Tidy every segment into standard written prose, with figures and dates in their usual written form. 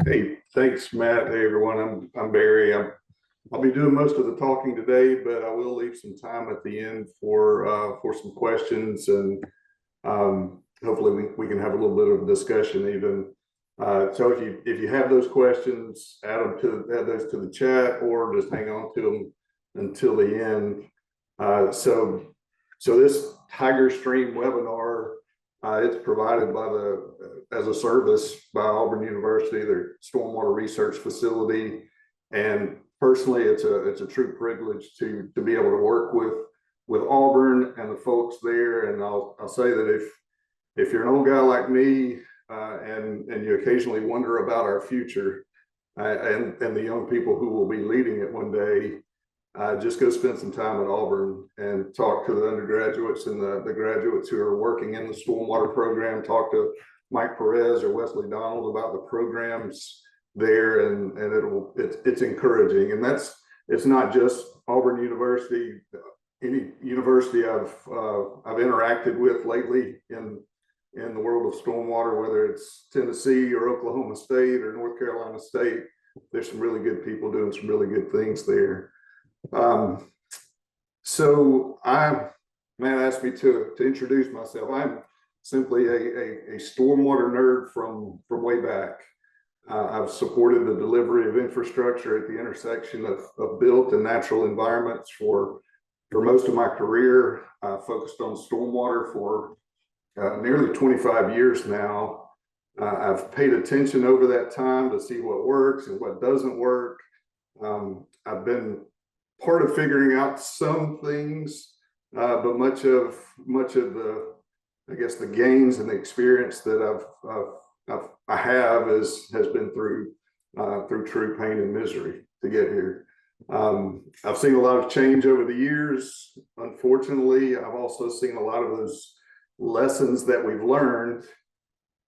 Hey, thanks, Matt. Hey, everyone. I'm Barry. I'll be doing most of the talking today, but I will leave some time at the end for some questions, and hopefully we can have a little bit of a discussion even. So if you have those questions, add those to the chat, or just hang on to them until the end. So this TigerStream webinar, it's provided as a service by Auburn University, their stormwater research facility. And personally, it's a true privilege to be able to work with Auburn and the folks there. And I'll say that if you're an old guy like me, and you occasionally wonder about our future, and the young people who will be leading it one day, just go spend some time at Auburn and talk to the undergraduates and the graduates who are working in the stormwater program. Talk to Mike Perez or Wesley Donald about the programs there, and it's encouraging. And it's not just Auburn University. Any university I've interacted with lately in the world of stormwater, whether it's Tennessee or Oklahoma State or North Carolina State, there's some really good people doing some really good things there. So Matt asked me to introduce myself. I'm simply a stormwater nerd from way back. I've supported the delivery of infrastructure at the intersection of built and natural environments for most of my career. I focused on stormwater for nearly 25 years now. I've paid attention over that time to see what works and what doesn't work. I've been part of figuring out some things, but much of the, I guess, the gains and the experience that I have has been through true pain and misery to get here. I've seen a lot of change over the years. Unfortunately, I've also seen a lot of those lessons that we've learned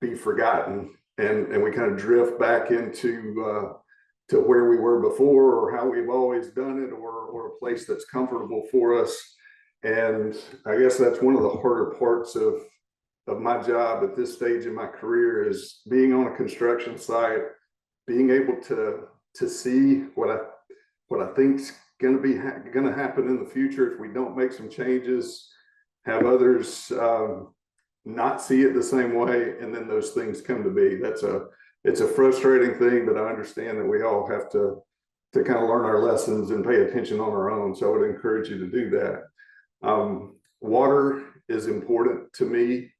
be forgotten, and we kind of drift back into to where we were before, or how we've always done it, or a place that's comfortable for us. And I guess that's one of the harder parts of my job at this stage in my career, is being on a construction site, being able to see what I think's going to happen in the future if we don't make some changes, have others not see it the same way, and then those things come to be. It's a frustrating thing, but I understand that we all have to kind of learn our lessons and pay attention on our own. So I would encourage you to do that. Water is important to me.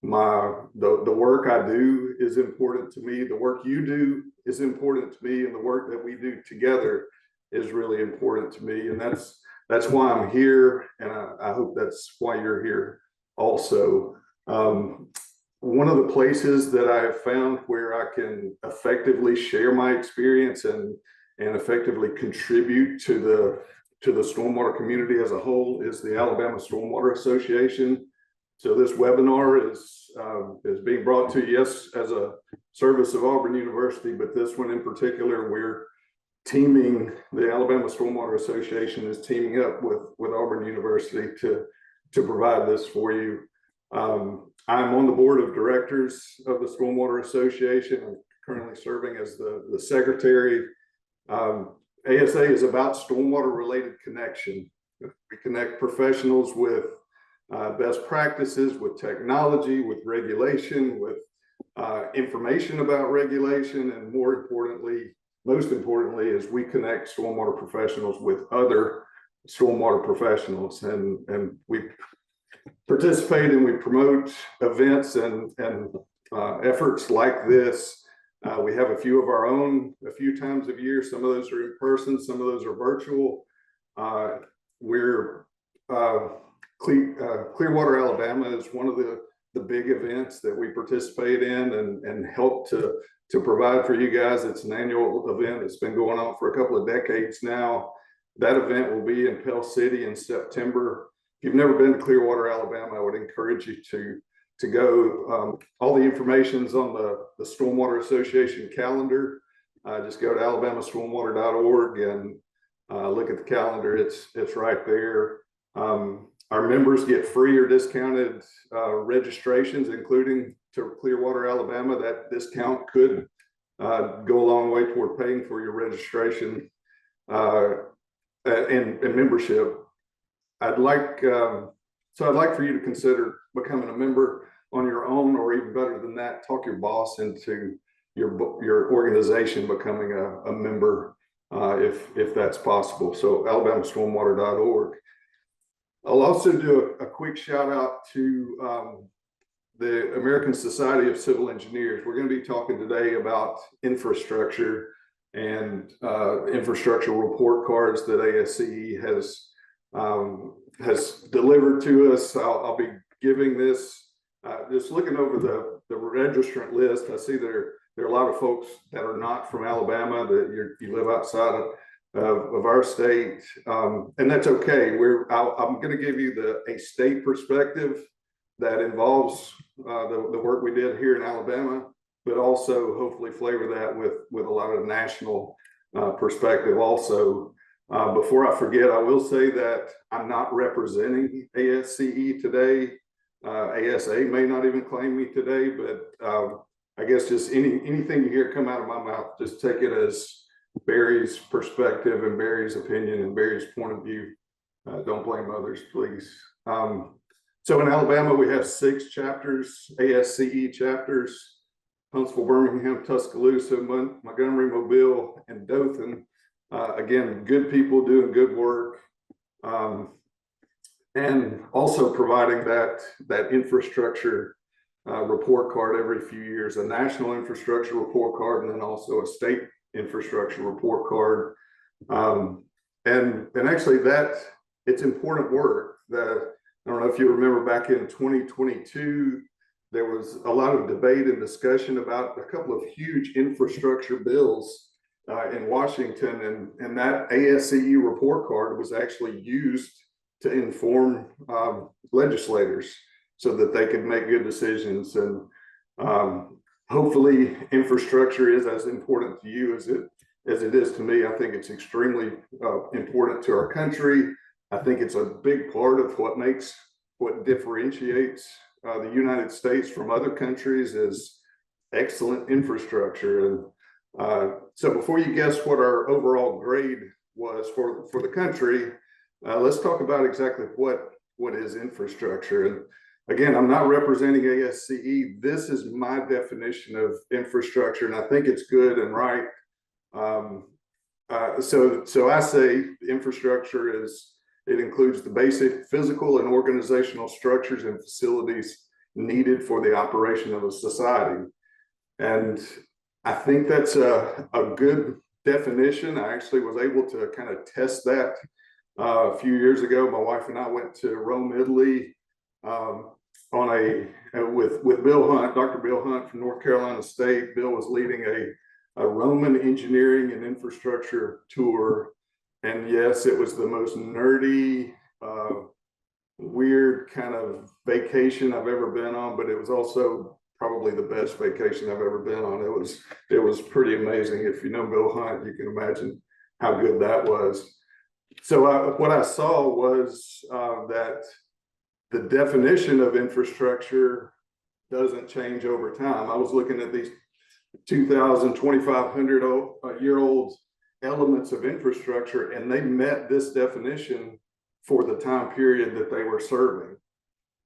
The work I do is important to me. The work you do is important to me, and the work that we do together is really important to me. And that's why I'm here, and I hope that's why you're here also. One of the places that I have found where I can effectively share my experience and effectively contribute to the stormwater community as a whole is the Alabama Stormwater Association. So this webinar is being brought to you, yes, as a service of Auburn University, but this one in particular, the Alabama Stormwater Association is teaming up with Auburn University to provide this for you. I'm on the board of directors of the Stormwater Association. I'm currently serving as the secretary. ASA is about stormwater related connection. We connect professionals with best practices, with technology, with regulation, with information about regulation, and most importantly, is we connect stormwater professionals with other stormwater professionals, and we participate and we promote events and efforts like this. We have a few of our own a few times a year. Some of those are in person, some of those are virtual. Clearwater, Alabama is one of the big events that we participate in and help to provide for you guys. It's an annual event. It's been going on for a couple of decades now. That event will be in Pell City in September. If you've never been to Clearwater, Alabama, I would encourage you to go. All the information's on the Stormwater Association calendar. Just go to alabamastormwater.org and look at the calendar. It's right there. Our members get free or discounted registrations, including to Clearwater, Alabama. That discount could go a long way toward paying for your registration and membership. I'd like for you to consider becoming a member on your own, or even better than that, talk your boss into your organization becoming a member, if that's possible. So alabamastormwater.org. I'll also do a quick shout out to the American Society of Civil Engineers. We're going to be talking today about infrastructure and infrastructure report cards that ASCE has delivered to us. I'll be giving this, just looking over the registrant list. I see there are a lot of folks that are not from Alabama, that you live outside of our state, and that's okay. I'm going to give you a state perspective that involves the work we did here in Alabama, but also hopefully flavor that with a lot of national perspective also. Before I forget, I will say that I'm not representing ASCE today. ASA may not even claim me today, but I guess just anything you hear come out of my mouth, just take it as Barry's perspective and Barry's opinion and Barry's point of view. Don't blame others, please. So in Alabama, we have 6 chapters, ASCE chapters: Huntsville, Birmingham, Tuscaloosa, Montgomery, Mobile, and Dothan. Again, good people doing good work, and also providing that infrastructure report card every few years, a national infrastructure report card, and then also a state infrastructure report card. And actually it's important work. I don't know if you remember back in 2022, there was a lot of debate and discussion about a couple of huge infrastructure bills in Washington, and that ASCE report card was actually used to inform legislators so that they could make good decisions. And hopefully infrastructure is as important to you as it is to me. I think it's extremely important to our country. I think it's a big part of what differentiates the United States from other countries is excellent infrastructure. And so before you guess what our overall grade was for the country, let's talk about exactly what is infrastructure. And again, I'm not representing ASCE. This is my definition of infrastructure, and I think it's good and right. So I say infrastructure it includes the basic physical and organizational structures and facilities needed for the operation of a society. And I think that's a good definition. I actually was able to kind of test that a few years ago. My wife and I went to Rome, Italy, with Bill Hunt, Dr. Bill Hunt from North Carolina State. Bill was leading a Roman engineering and infrastructure tour. And yes, it was the most nerdy, weird kind of vacation I've ever been on, but it was also probably the best vacation I've ever been on. It was pretty amazing. If you know Bill Hunt, you can imagine how good that was. So what I saw was that the definition of infrastructure doesn't change over time. I was looking at these 2,000, 2,500-year-old elements of infrastructure, and they met this definition for the time period that they were serving.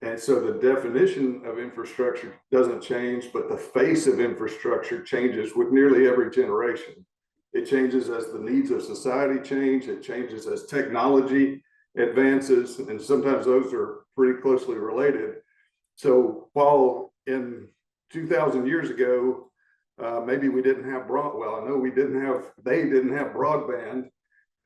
And so the definition of infrastructure doesn't change, but the face of infrastructure changes with nearly every generation. It changes as the needs of society change. It changes as technology advances, and sometimes those are pretty closely related. So while in 2,000 years ago, maybe we didn't have they didn't have broadband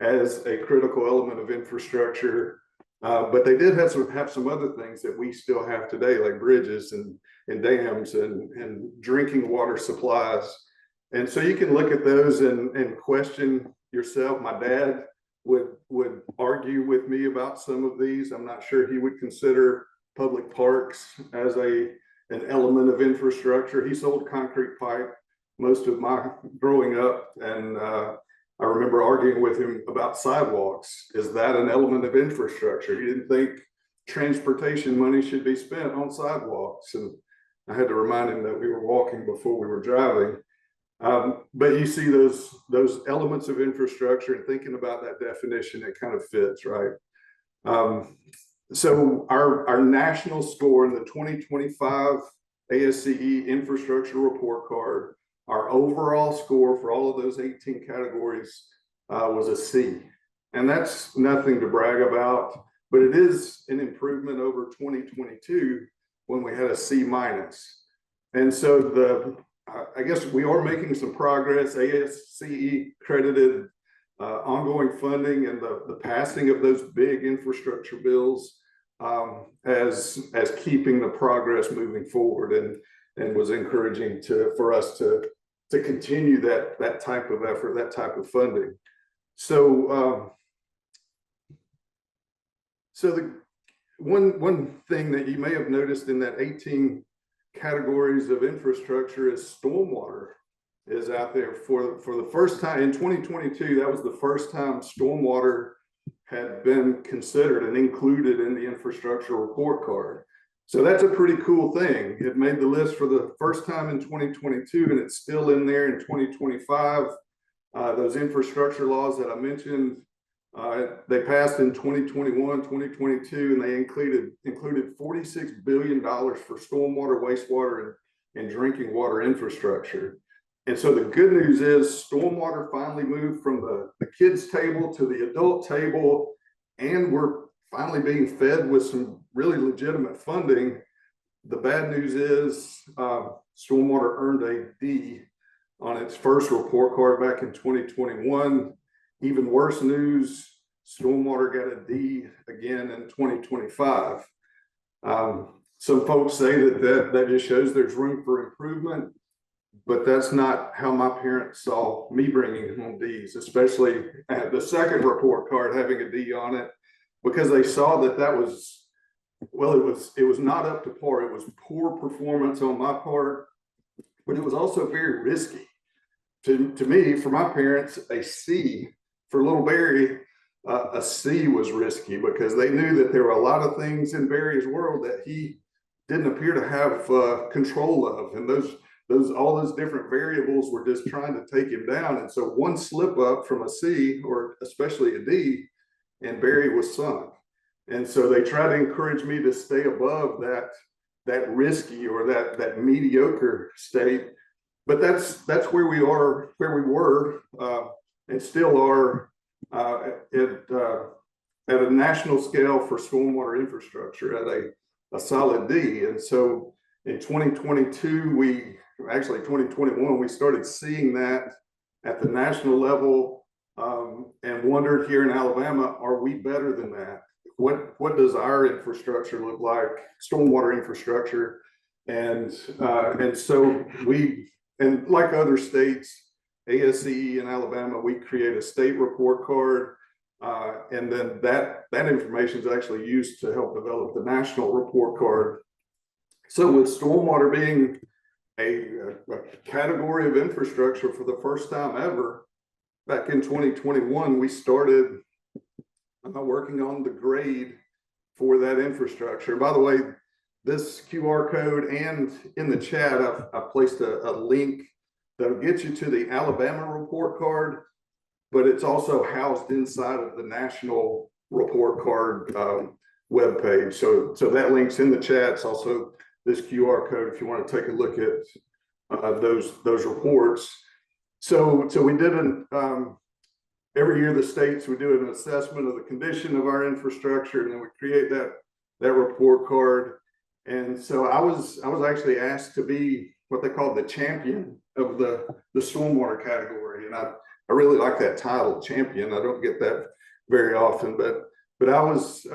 as a critical element of infrastructure, but they did have some other things that we still have today, like bridges and dams and drinking water supplies. And so you can look at those and question yourself. My dad would argue with me about some of these. I'm not sure he would consider public parks as an element of infrastructure. He sold concrete pipe most of my growing up, and I remember arguing with him about sidewalks. Is that an element of infrastructure? He didn't think transportation money should be spent on sidewalks, and I had to remind him that we were walking before we were driving. But you see those elements of infrastructure, and thinking about that definition, it kind of fits, right? So our national score in the 2025 ASCE infrastructure report card, our overall score for all of those 18 categories was a C. And that's nothing to brag about, but it is an improvement over 2022 when we had a C minus. And so I guess we are making some progress. ASCE credited ongoing funding and the passing of those big infrastructure bills as keeping the progress moving forward, and was encouraging for us to continue that type of effort, that type of funding. So the one thing that you may have noticed in that 18 categories of infrastructure is stormwater is out there for the first time in 2022. That was the first time stormwater had been considered and included in the infrastructure report card. So that's a pretty cool thing. It made the list for the first time in 2022, and it's still in there in 2025. Those infrastructure laws that I mentioned, they passed in 2021, 2022, and they included $46 billion for stormwater, wastewater, and drinking water infrastructure. And so the good news is stormwater finally moved from the kids table to the adult table, and we're finally being fed with some really legitimate funding. The bad news is stormwater earned a D on its first report card back in 2021. Even worse news, stormwater got a D again in 2025. Some folks say that just shows there's room for improvement, but that's not how my parents saw me bringing home Ds, especially at the second report card having a D on it, because they saw that was, well, it was not up to par. It was poor performance on my part, but it was also very risky. To me, for my parents, a C for little Barry, a C was risky because they knew that there were a lot of things in Barry's world that he didn't appear to have control of, and all those different variables were just trying to take him down. And so one slip up from a C, or especially a D, and Barry was sunk. And so they try to encourage me to stay above that risky or that mediocre state. But that's where we are, where we were, and still are at a national scale for stormwater infrastructure at a solid D. And so in 2022, actually 2021, we started seeing that at the national level, and wondered here in Alabama, are we better than that? What does our infrastructure look like, stormwater infrastructure? And so and like other states, ASCE in Alabama, we create a state report card, and then that information is actually used to help develop the national report card. So with stormwater being a category of infrastructure for the first time ever, back in 2021, we started working on the grade for that infrastructure. By the way, this QR code and in the chat, I've placed a link that'll get you to the Alabama report card, but it's also housed inside of the national report card webpage. So that link's in the chat. It's also this QR code if you want to take a look at those reports. So we did every year the states, we do an assessment of the condition of our infrastructure, and then we create that report card. And so I was actually asked to be what they call the champion of the stormwater category, and I really like that title, champion. I don't get that very often, but I was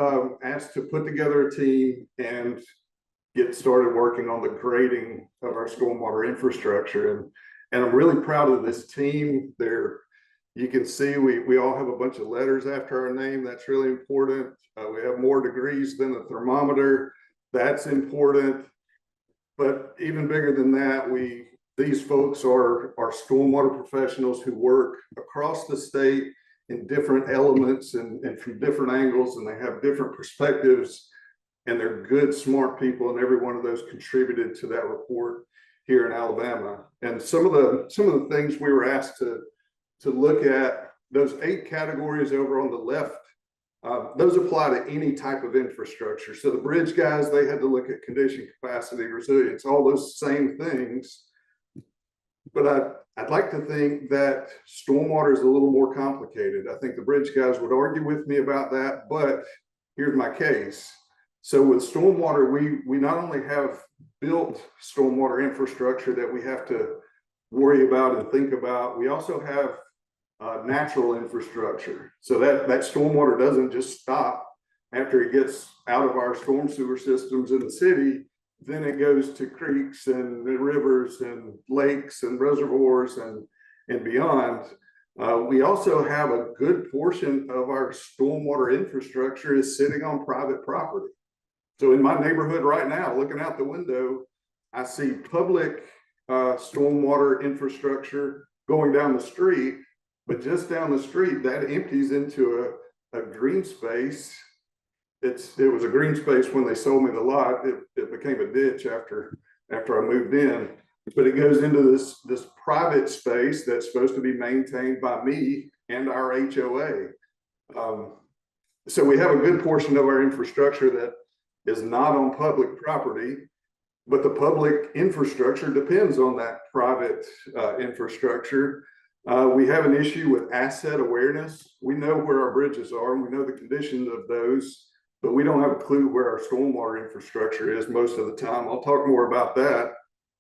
asked to put together a team and get started working on the grading of our stormwater infrastructure, and I'm really proud of this team. You can see we all have a bunch of letters after our name. That's really important. We have more degrees than a thermometer. That's important. But even bigger than that, these folks are stormwater professionals who work across the state in different elements and from different angles, and they have different perspectives, and they're good, smart people, and every one of those contributed to that report. here in Alabama. And some of the things we were asked to look at, those 8 categories over on the left, those apply to any type of infrastructure. So the bridge guys, they had to look at condition, capacity, resilience, all those same things. But I'd like to think that stormwater is a little more complicated. I think the bridge guys would argue with me about that, but here's my case. So with stormwater, we not only have built stormwater infrastructure that we have to worry about and think about, we also have natural infrastructure. So that stormwater doesn't just stop after it gets out of our storm sewer systems in the city. Then it goes to creeks and rivers and lakes and reservoirs and beyond. We also have a good portion of our stormwater infrastructure is sitting on private property. So in my neighborhood right now, looking out the window, I see public stormwater infrastructure going down the street, but just down the street, that empties into a green space. It was a green space when they sold me the lot. It became a ditch after I moved in, but it goes into this private space that's supposed to be maintained by me and our HOA. So we have a good portion of our infrastructure that is not on public property, but the public infrastructure depends on that private infrastructure. We have an issue with asset awareness. We know where our bridges are and we know the condition of those, but we don't have a clue where our stormwater infrastructure is most of the time. I'll talk more about that.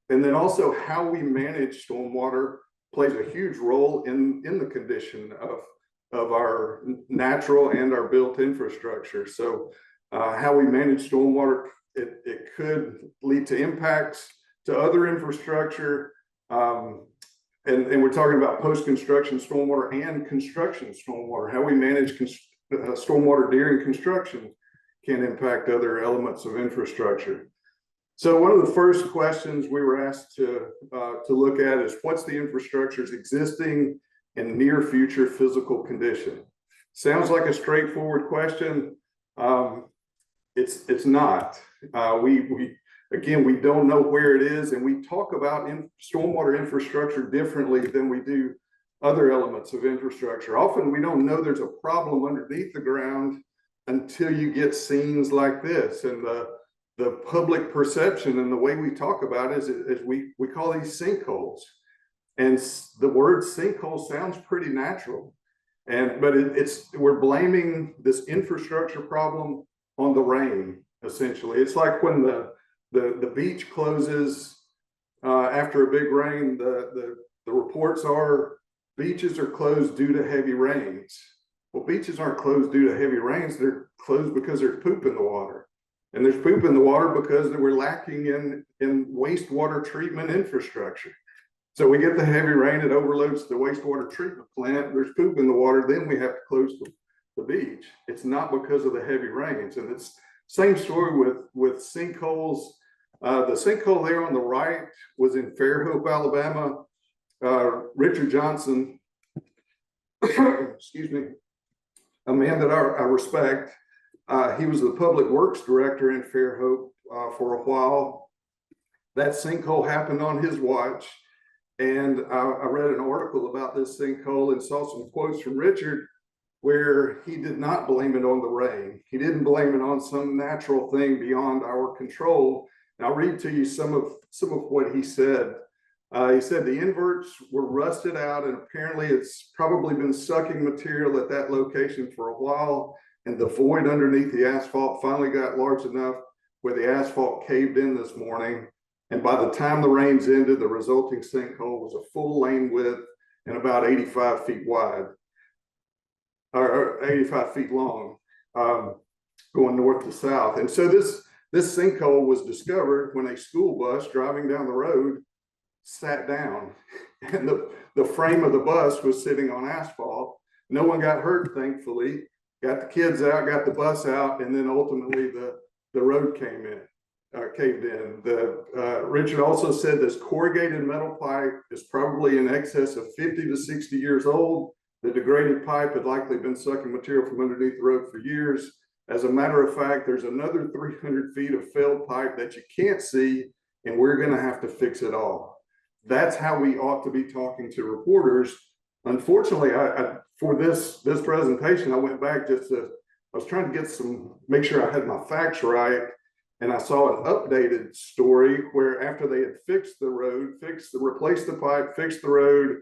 And then also how we manage stormwater plays a huge role in the condition of our natural and our built infrastructure. So how we manage stormwater, it could lead to impacts to other infrastructure. And we're talking about post-construction stormwater and construction stormwater. How we manage stormwater during construction can impact other elements of infrastructure. So one of the first questions we were asked to look at is what's the infrastructure's existing and near future physical condition? Sounds like a straightforward question. It's not. Again, we don't know where it is, and we talk about stormwater infrastructure differently than we do other elements of infrastructure. Often we don't know there's a problem underneath the ground until you get scenes like this. And the public perception and the way we talk about it is we call these sinkholes. And the word sinkhole sounds pretty natural. But we're blaming this infrastructure problem on the rain, essentially. It's like when the beach closes after a big rain, the reports are beaches are closed due to heavy rains. Well, beaches aren't closed due to heavy rains. They're closed because there's poop in the water. And there's poop in the water because we're lacking in wastewater treatment infrastructure. So we get the heavy rain, it overloads the wastewater treatment plant, there's poop in the water, then we have to close the beach. It's not because of the heavy rains. And it's same story with sinkholes. The sinkhole there on the right was in Fairhope, Alabama. Richard Johnson, excuse me, a man that I respect. He was the public works director in Fairhope for a while. That sinkhole happened on his watch. And I read an article about this sinkhole and saw some quotes from Richard where he did not blame it on the rain. He didn't blame it on some natural thing beyond our control. And I'll read to you some of what he said. He said the inverts were rusted out and apparently it's probably been sucking material at that location for a while. And the void underneath the asphalt finally got large enough where the asphalt caved in this morning. And by the time the rains ended, the resulting sinkhole was a full lane width and about 85 feet wide, or 85 feet long, going north to south. And so this sinkhole was discovered when a school bus driving down the road sat down, and the frame of the bus was sitting on asphalt. No one got hurt, thankfully. Got the kids out, got the bus out, and then ultimately the road caved in. Richard also said this corrugated metal pipe is probably in excess of 50 to 60 years old. The degraded pipe had likely been sucking material from underneath the road for years. As a matter of fact, there's another 300 feet of failed pipe that you can't see and we're going to have to fix it all. That's how we ought to be talking to reporters. Unfortunately, for this presentation, I went back I was trying to make sure I had my facts right. And I saw an updated story where after they had fixed the road, replaced the pipe, fixed the road,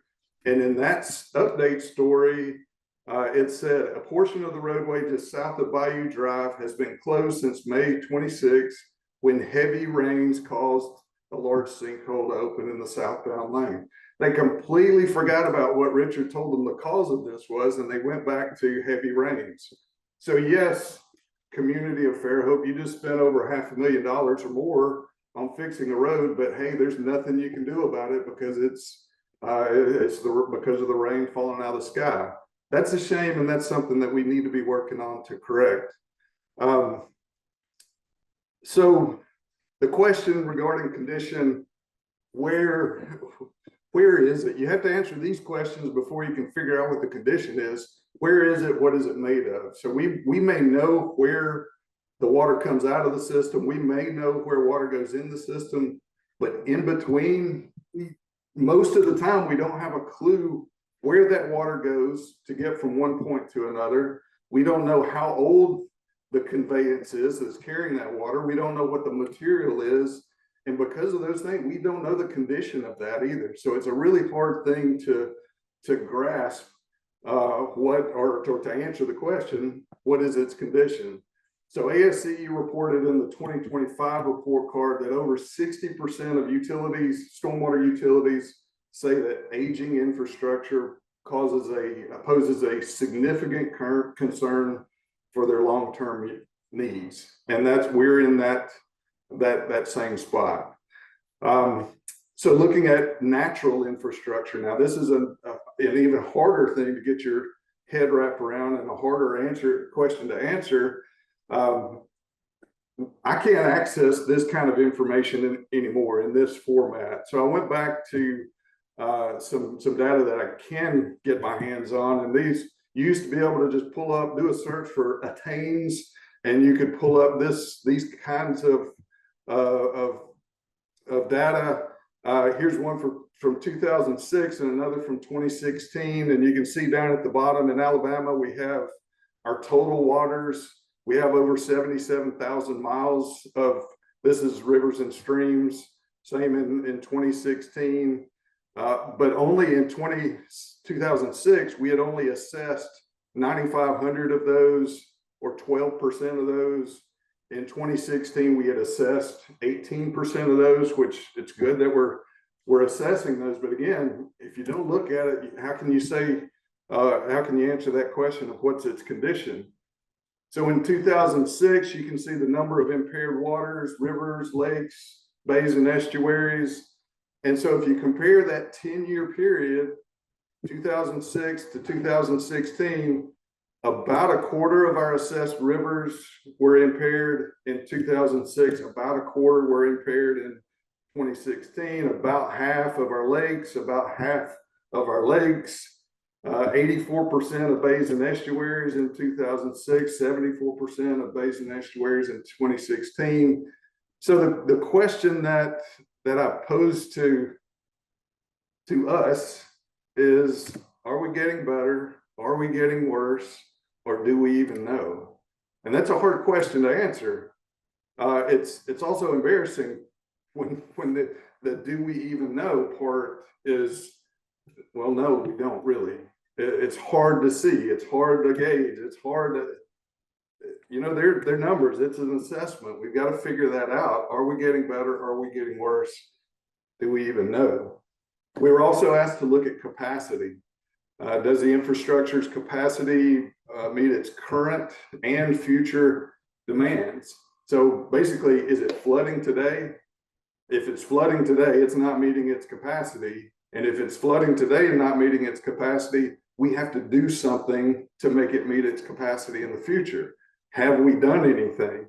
and in that update story, it said a portion of the roadway just south of Bayou Drive has been closed since May 26, when heavy rains caused a large sinkhole to open in the southbound lane. They completely forgot about what Richard told them the cause of this was, and they went back to heavy rains. So yes, community of Fairhope, you just spent over $500,000 or more on fixing a road, but hey, there's nothing you can do about it because because of the rain falling out of the sky. That's a shame, and that's something that we need to be working on to correct. So the question regarding condition, where is it? You have to answer these questions before you can figure out what the condition is. Where is it? What is it made of? So we may know where the water comes out of the system. We may know where water goes in the system, but in between, most of the time, we don't have a clue where that water goes to get from one point to another. We don't know how old the conveyance is that's carrying that water. We don't know what the material is. And because of those things, we don't know the condition of that either. So it's a really hard thing to grasp to answer the question, what is its condition? So ASCE reported in the 2025 report card that over 60% of utilities, stormwater utilities, say that aging infrastructure poses a significant concern for their long-term needs. And we're in that same spot. So looking at natural infrastructure, now this is an even harder thing to get your head wrapped around and a harder question to answer. I can't access this kind of information anymore in this format. So I went back to some data that I can get my hands on, and these you used to be able to just do a search for attains, and you could pull up these kinds of data. Here's one from 2006 and another from 2016, and you can see down at the bottom in Alabama we have our total waters. We have over 77,000 miles of this is rivers and streams. Same in 2016. But only in 2006, we had only assessed 9,500 of those, or 12% of those. In 2016, we had assessed 18% of those, which it's good that we're assessing those. But again, if you don't look at it, how can you answer that question of what's its condition? So in 2006, you can see the number of impaired waters, rivers, lakes, bays, and estuaries. And so if you compare that 10-year period, 2006 to 2016, about a quarter of our assessed rivers were impaired in 2006, about a quarter were impaired in 2016, about half of our lakes, 84% of bays and estuaries in 2006, 74% of bays and estuaries in 2016. So the question that I posed to us is, are we getting better? Are we getting worse? Or do we even know? And that's a hard question to answer. It's also embarrassing when the do we even know part is, well, no, we don't really. It's hard to see. It's hard to gauge. It's hard to, they're numbers. It's an assessment. We've got to figure that out. Are we getting better? Are we getting worse? Do we even know? We were also asked to look at capacity. Does the infrastructure's capacity meet its current and future demands? So basically, is it flooding today? If it's flooding today, it's not meeting its capacity. And if it's flooding today and not meeting its capacity, we have to do something to make it meet its capacity in the future. Have we done anything?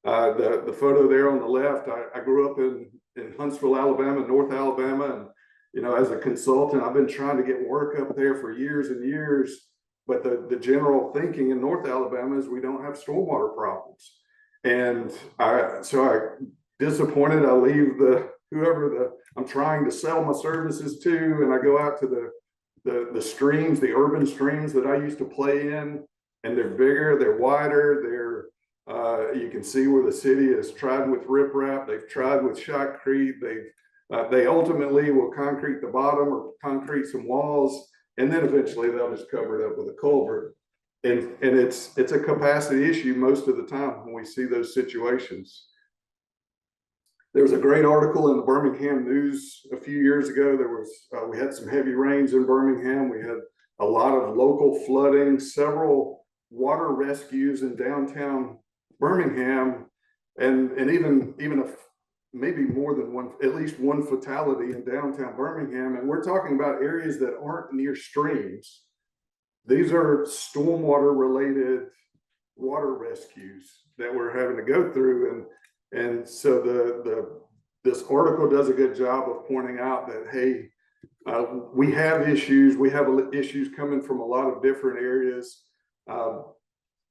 The photo there on the left, I grew up in Huntsville, Alabama, North Alabama, and as a consultant, I've been trying to get work up there for years and years. But the general thinking in North Alabama is we don't have stormwater problems. And so I disappointed. I leave the whoever I'm trying to sell my services to, and I go out to the streams, the urban streams that I used to play in, and they're bigger, they're wider, you can see where the city has tried with riprap, they've tried with shotcrete, they ultimately will concrete the bottom or concrete some walls, and then eventually they'll just cover it up with a culvert. And it's a capacity issue most of the time when we see those situations. There was a great article in the Birmingham News a few years ago. We had some heavy rains in Birmingham. We had a lot of local flooding, several water rescues in downtown Birmingham, and even maybe more than one, at least one fatality in downtown Birmingham. And we're talking about areas that aren't near streams. These are stormwater related water rescues that we're having to go through. And so this article does a good job of pointing out that, hey, we have issues. We have issues coming from a lot of different areas.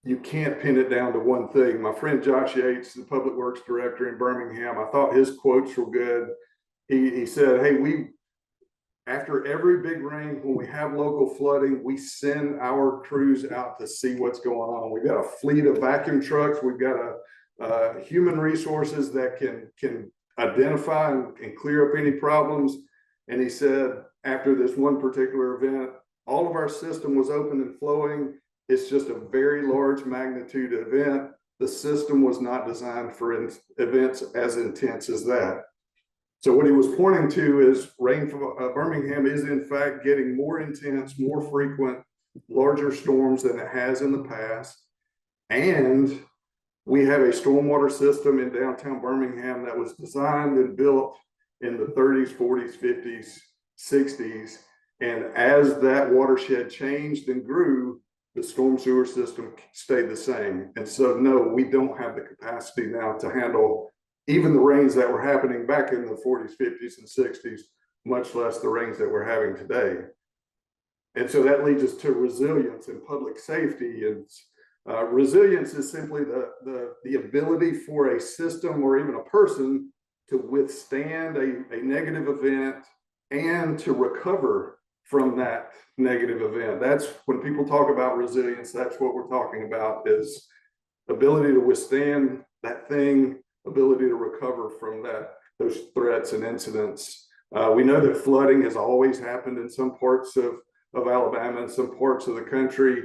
You can't pin it down to one thing. My friend Josh Yates, the public works director in Birmingham, I thought his quotes were good. He said, hey, after every big rain, when we have local flooding, we send our crews out to see what's going on. We've got a fleet of vacuum trucks. We've got human resources that can identify and clear up any problems. And he said, after this one particular event, all of our system was open and flowing. It's just a very large magnitude event. The system was not designed for events as intense as that. So what he was pointing to is Birmingham is in fact getting more intense, more frequent, larger storms than it has in the past. And we have a stormwater system in downtown Birmingham that was designed and built in the 30s, 40s, 50s, 60s. And as that watershed changed and grew, the storm sewer system stayed the same. And so, no, we don't have the capacity now to handle even the rains that were happening back in the 40s, 50s, and 60s, much less the rains that we're having today. And so that leads us to resilience and public safety. And resilience is simply the ability for a system or even a person to withstand a negative event and to recover from that negative event. That's when people talk about resilience, that's what we're talking about, is ability to withstand that thing, ability to recover from those threats and incidents. We know that flooding has always happened in some parts of Alabama and some parts of the country.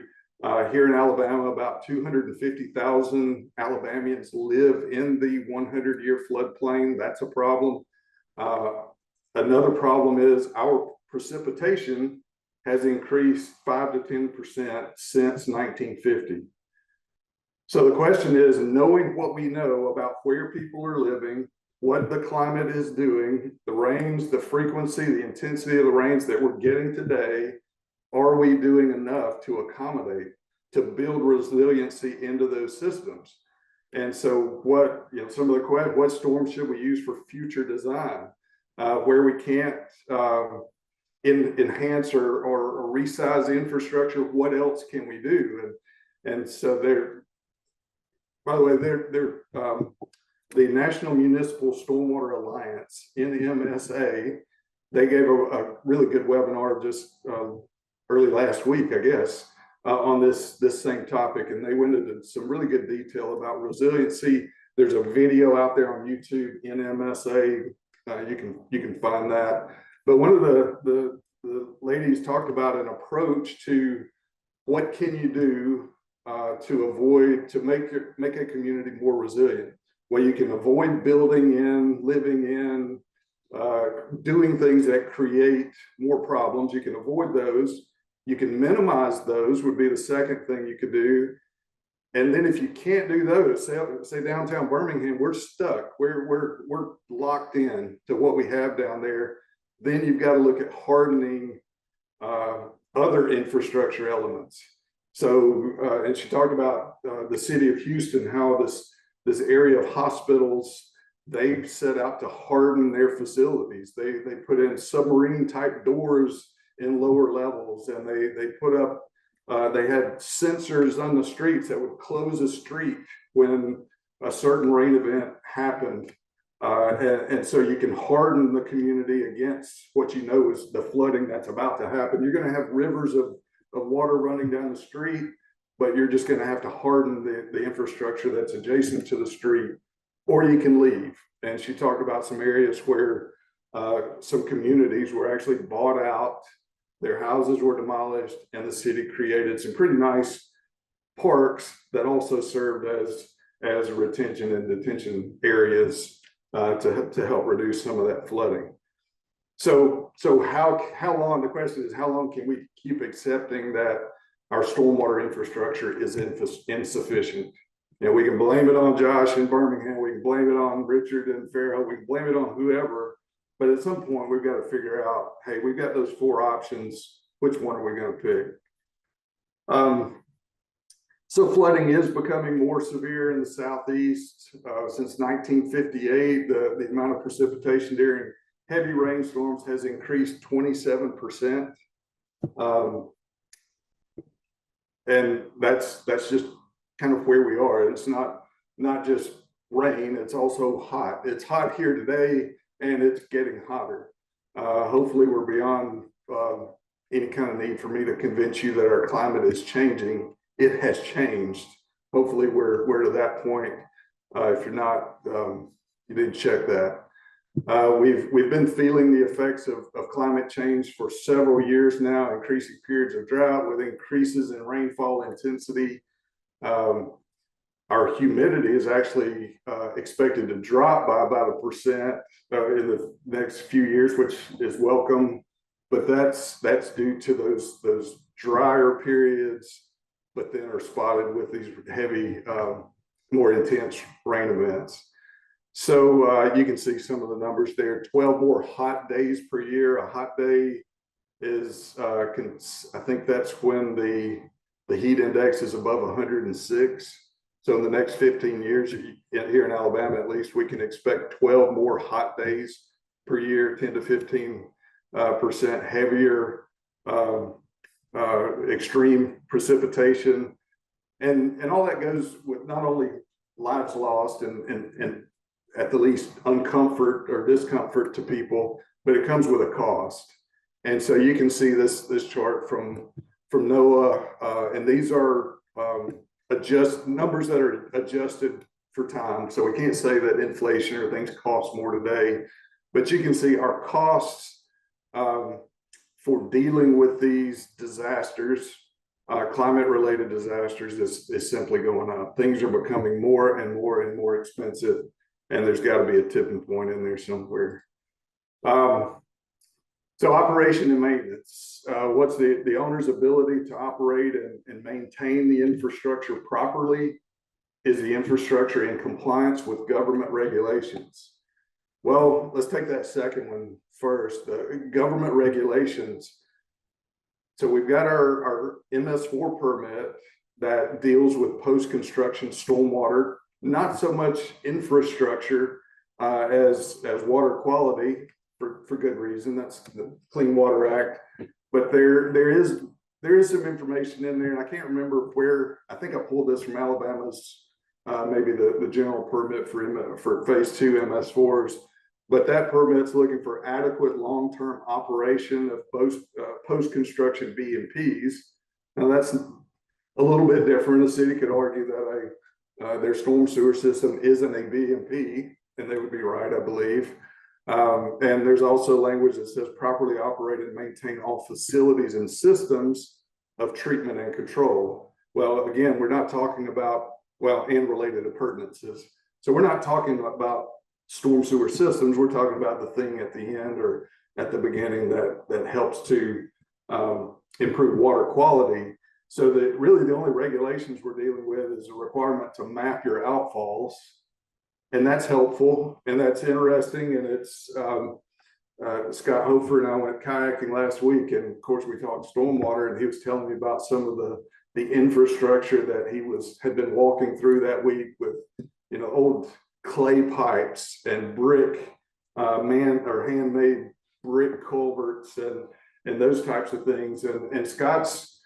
Here in Alabama, about 250,000 Alabamians live in the 100-year floodplain. That's a problem. Another problem is our precipitation has increased 5 to 10% since 1950. So the question is, knowing what we know about where people are living, what the climate is doing, the rains, the frequency, the intensity of the rains that we're getting today, are we doing enough to accommodate, to build resiliency into those systems? And so some of the questions, what storms should we use for future design? Where we can't enhance or resize the infrastructure, what else can we do? And so by the way, the National Municipal Stormwater Alliance, NMSA, they gave a really good webinar just early last week, I guess, on this same topic, and they went into some really good detail about resiliency. There's a video out there on YouTube, NMSA. You can find that. But one of the ladies talked about an approach to what can you do to make a community more resilient. Well, you can avoid building in, living in, doing things that create more problems. You can avoid those. You can minimize those would be the second thing you could do. And then if you can't do those, say downtown Birmingham, we're stuck. We're locked in to what we have down there. Then you've got to look at hardening other infrastructure elements. So, and she talked about the city of Houston, how this area of hospitals, they set out to harden their facilities. They put in submarine type doors in lower levels, and they put up, they had sensors on the streets that would close a street when a certain rain event happened. And so you can harden the community against what you know is the flooding that's about to happen. You're going to have rivers of water running down the street, but you're just going to have to harden the infrastructure that's adjacent to the street, or you can leave. And she talked about some areas where some communities were actually bought out, their houses were demolished, and the city created some pretty nice parks that also served as retention and detention areas to help reduce some of that flooding. So how long, the question is, how long can we keep accepting that our stormwater infrastructure is insufficient? You know, we can blame it on Josh in Birmingham, we can blame it on Richard and Farrell, we can blame it on whoever, but at some point we've got to figure out, hey, we've got those 4 options, which one are we going to pick? So flooding is becoming more severe in the Southeast. Since 1958, the amount of precipitation during heavy rainstorms has increased 27%. And that's just kind of where we are. It's not just rain, it's also hot. It's hot here today and it's getting hotter. Hopefully we're beyond any kind of need for me to convince you that our climate is changing. It has changed. Hopefully we're to that point. If you're not, you didn't check that. We've been feeling the effects of climate change for several years now, increasing periods of drought with increases in rainfall intensity. Our humidity is actually expected to drop by about 1% in the next few years, which is welcome. But that's due to those drier periods, but then are spotted with these heavy, more intense rain events. So you can see some of the numbers there. 12 more hot days per year. A hot day is, I think that's when the heat index is above 106. So in the next 15 years, here in Alabama at least, we can expect 12 more hot days per year, 10 to 15% heavier extreme precipitation, and all that goes with not only lives lost and at the least uncomfort or discomfort to people, but it comes with a cost. And so you can see this chart from NOAA, and these are numbers that are adjusted for time. So we can't say that inflation or things cost more today, but you can see our costs for dealing with these disasters, climate-related disasters, is simply going up. Things are becoming more and more and more expensive, and there's got to be a tipping point in there somewhere. So operation and maintenance. What's the owner's ability to operate and maintain the infrastructure properly? Is the infrastructure in compliance with government regulations? Well, let's take that second one first. The government regulations. So we've got our MS4 permit that deals with post-construction stormwater, not so much infrastructure as water quality, for good reason. That's the Clean Water Act. But there is some information in there, and I can't remember where. I think I pulled this from Alabama's maybe the general permit for phase 2 MS4s. But that permit's looking for adequate long-term operation of post-construction BMPs. Now that's a little bit different. The city could argue that their storm sewer system isn't a BMP, and they would be right, I believe. And there's also language that says properly operate and maintain all facilities and systems of treatment and control. Well, again, we're not talking about, and related appurtenances. So we're not talking about storm sewer systems. We're talking about the thing at the end or at the beginning that helps to improve water quality. So that really the only regulations we're dealing with is a requirement to map your outfalls. And that's helpful and that's interesting. And it's Scott Hofer and I went kayaking last week, and of course we talked stormwater, and he was telling me about some of the infrastructure that he had been walking through that week with, old clay pipes and brick handmade brick culverts and those types of things. And Scott's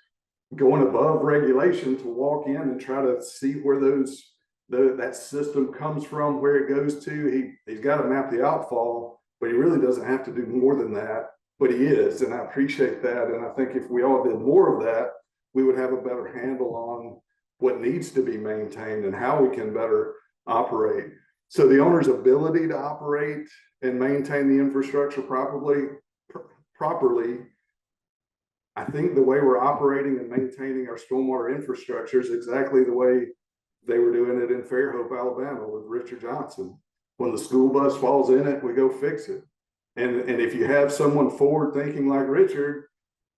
going above regulation to walk in and try to see where those that system comes from, where it goes to. He's got to map the outfall, but he really doesn't have to do more than that, but he is, and I appreciate that. And I think if we all did more of that, we would have a better handle on what needs to be maintained and how we can better operate. So the owner's ability to operate and maintain the infrastructure properly, I think the way we're operating and maintaining our stormwater infrastructure is exactly the way they were doing it in Fairhope, Alabama with Richard Johnson. When the school bus falls in it, we go fix it. And if you have someone forward thinking like Richard,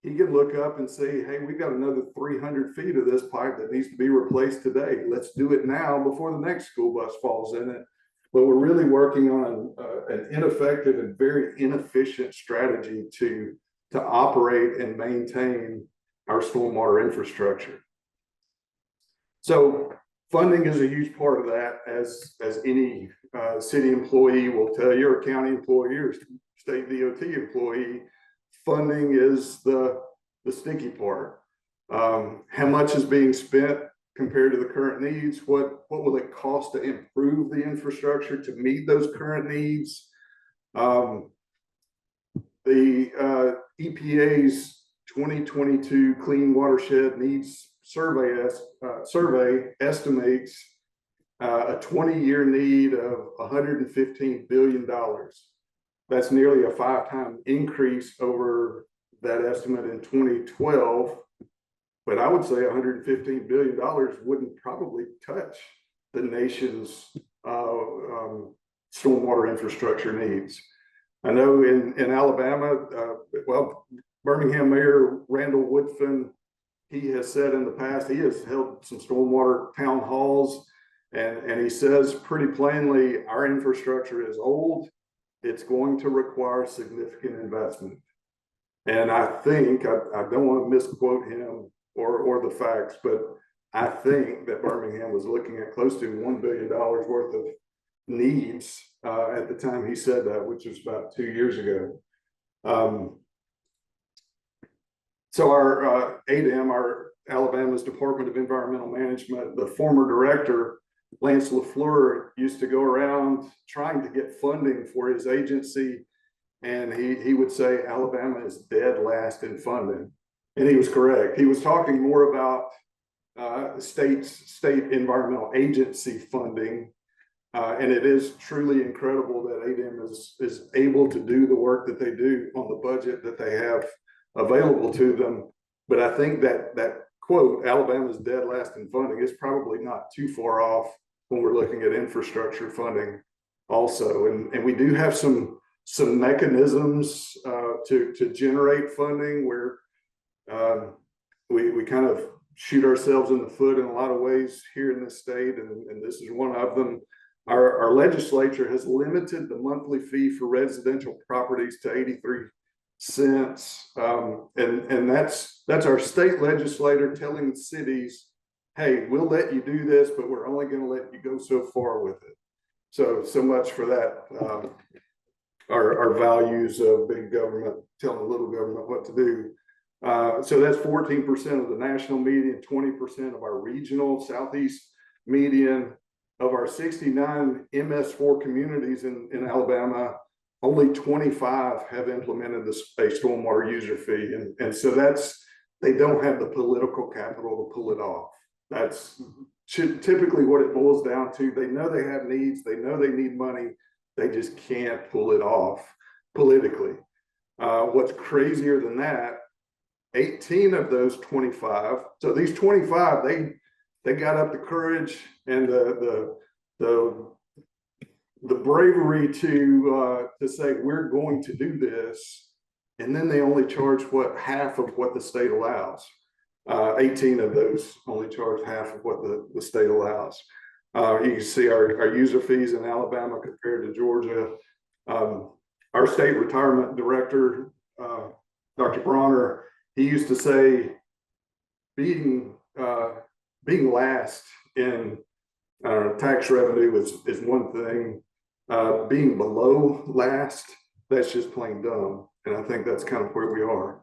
he can look up and say, hey, we've got another 300 feet of this pipe that needs to be replaced today. Let's do it now before the next school bus falls in it. But we're really working on an ineffective and very inefficient strategy to operate and maintain our stormwater infrastructure. So funding is a huge part of that, as any city employee will tell you, or county employee, or state DOT employee. Funding is the sticky part. How much is being spent compared to the current needs? What will it cost to improve the infrastructure to meet those current needs? The EPA's 2022 Clean Watershed Needs Survey estimates a 20-year need of $115 billion. That's nearly a 5-time increase over that estimate in 2012. But I would say $115 billion wouldn't probably touch the nation's stormwater infrastructure needs. I know in Alabama, Birmingham Mayor Randall Woodfin, he has said in the past, he has held some stormwater town halls, and he says pretty plainly, our infrastructure is old. It's going to require significant investment. And I think, I don't want to misquote him or the facts, but I think that Birmingham was looking at close to $1 billion worth of needs at the time he said that, which was about 2 years ago. So our ADEM, our Alabama's Department of Environmental Management, the former director, Lance LaFleur, used to go around trying to get funding for his agency, and he would say Alabama is dead last in funding. And he was correct. He was talking more about state environmental agency funding. And it is truly incredible that ADEM is able to do the work that they do on the budget that they have available to them. But I think that quote, Alabama's dead last in funding, is probably not too far off when we're looking at infrastructure funding also. And we do have some mechanisms to generate funding where we kind of shoot ourselves in the foot in a lot of ways here in this state, and this is one of them. Our legislature has limited the monthly fee for residential properties to 83 cents. And that's our state legislator telling cities, hey, we'll let you do this, but we're only going to let you go so far with it. So much for that. Our values of big government telling little government what to do. So that's 14% of the national median, 20% of our regional Southeast median. Of our 69 MS4 communities in Alabama, only 25 have implemented a stormwater user fee. And so they don't have the political capital to pull it off. That's typically what it boils down to. They know they have needs, they know they need money, they just can't pull it off politically. What's crazier than that, 18 of those 25, so these 25, they got up the courage and the bravery to say we're going to do this, and then they only charge half of what the state allows. 18 of those only charge half of what the state allows. You can see our user fees in Alabama compared to Georgia. Our state retirement director, Dr. Bronner, he used to say being last in tax revenue is one thing. Being below last, that's just plain dumb. And I think that's kind of where we are.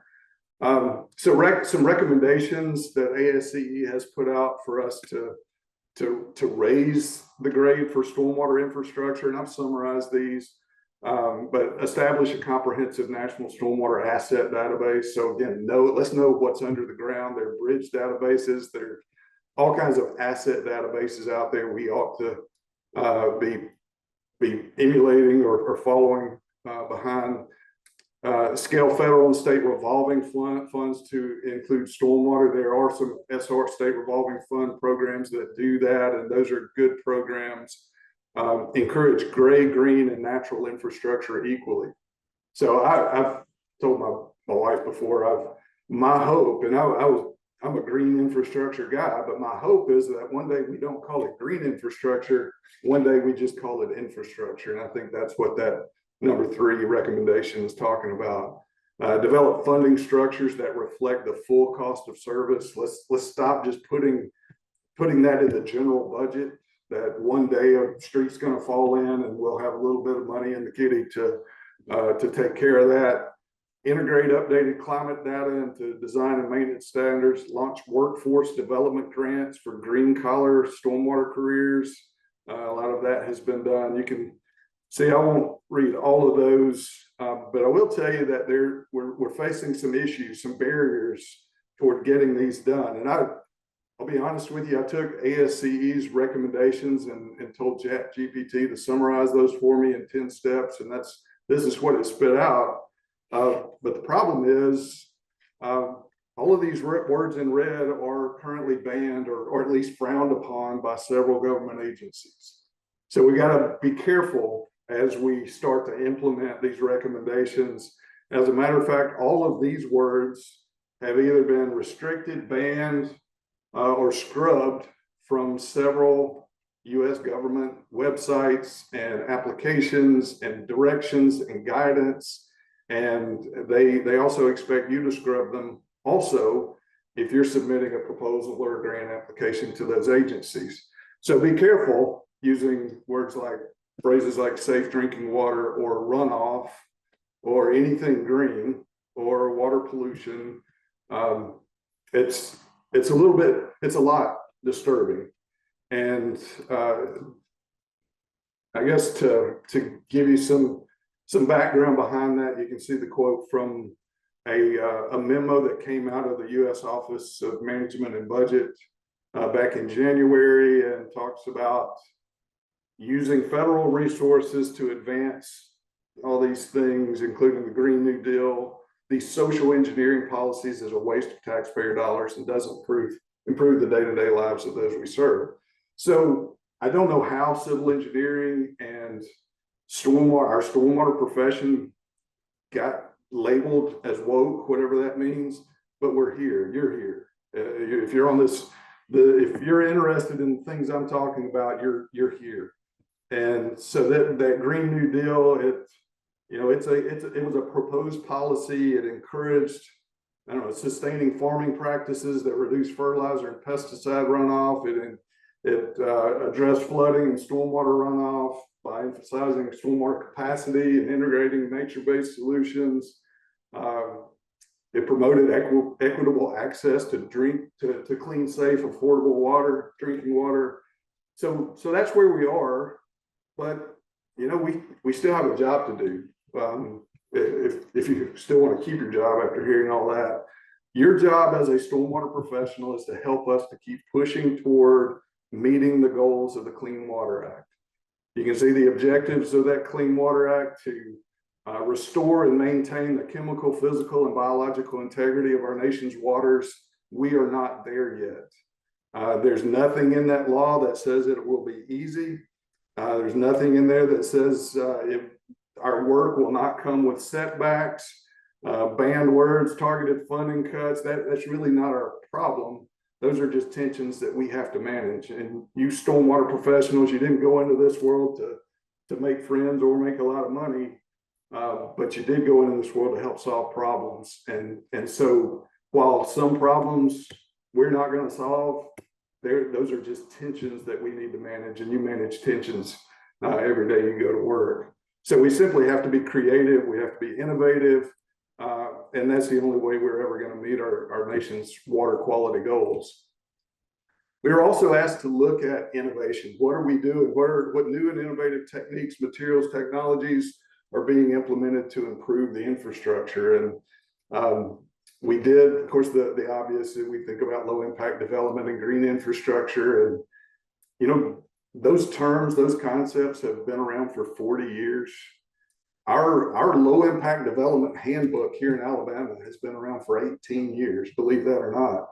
So some recommendations that ASCE has put out for us to to raise the grade for stormwater infrastructure, and I've summarized these, but establish a comprehensive national stormwater asset database. So again, let's know what's under the ground. There are bridge databases, there are all kinds of asset databases out there we ought to be emulating or following behind. Scale federal and state revolving funds to include stormwater. There are some SR state revolving fund programs that do that, and those are good programs. Encourage gray, green, and natural infrastructure equally. So I've told my wife before, my hope, and I'm a green infrastructure guy, but my hope is that one day we don't call it green infrastructure, one day we just call it infrastructure. And I think that's what that number 3 recommendation is talking about. Develop funding structures that reflect the full cost of service. Let's stop just putting that in the general budget, that one day a street's going to fall in and we'll have a little bit of money in the kitty to take care of that. Integrate updated climate data into design and maintenance standards. Launch workforce development grants for green collar stormwater careers. A lot of that has been done. You can see, I won't read all of those, but I will tell you that we're facing some issues, some barriers toward getting these done. And I'll be honest with you, I took ASCE's recommendations and told ChatGPT to summarize those for me in 10 steps, and this is what it spit out. But the problem is, all of these words in red are currently banned or at least frowned upon by several government agencies. So we got to be careful as we start to implement these recommendations. As a matter of fact, all of these words have either been restricted, banned, or scrubbed from several U.S. government websites and applications and directions and guidance. And they also expect you to scrub them also if you're submitting a proposal or a grant application to those agencies. So be careful using phrases like safe drinking water or runoff or anything green or water pollution. It's a lot disturbing. And I guess to give you some background behind that, you can see the quote from a memo that came out of the U.S. Office of Management and Budget back in January, and talks about using federal resources to advance all these things, including the Green New Deal. These social engineering policies is a waste of taxpayer dollars and doesn't improve the day-to-day lives of those we serve. So I don't know how civil engineering and our stormwater profession got labeled as woke, whatever that means, but we're here. You're here. If you're on this, if you're interested in things I'm talking about, you're here. And so that Green New Deal, it was a proposed policy. It encouraged, sustaining farming practices that reduce fertilizer and pesticide runoff. It addressed flooding and stormwater runoff by emphasizing stormwater capacity and integrating nature-based solutions. It promoted equitable access to clean, safe, affordable drinking water. So that's where we are. But we still have a job to do. If you still want to keep your job after hearing all that, your job as a stormwater professional is to help us to keep pushing toward meeting the goals of the Clean Water Act. You can see the objectives of that Clean Water Act to restore and maintain the chemical, physical, and biological integrity of our nation's waters. We are not there yet. There's nothing in that law that says it will be easy. There's nothing in there that says our work will not come with setbacks, banned words, targeted funding cuts. That's really not our problem. Those are just tensions that we have to manage. And you stormwater professionals, you didn't go into this world to make friends or make a lot of money, but you did go into this world to help solve problems. And so while some problems we're not going to solve, those are just tensions that we need to manage, and you manage tensions every day you go to work. So we simply have to be creative, we have to be innovative, and that's the only way we're ever going to meet our nation's water quality goals. We were also asked to look at innovation. What are we doing? What new and innovative techniques, materials, technologies are being implemented to improve the infrastructure? And we did, of course, the obvious. We think about low impact development and green infrastructure. And, you know, those terms, those concepts have been around for 40 years. Our low impact development handbook here in Alabama has been around for 18 years, believe that or not.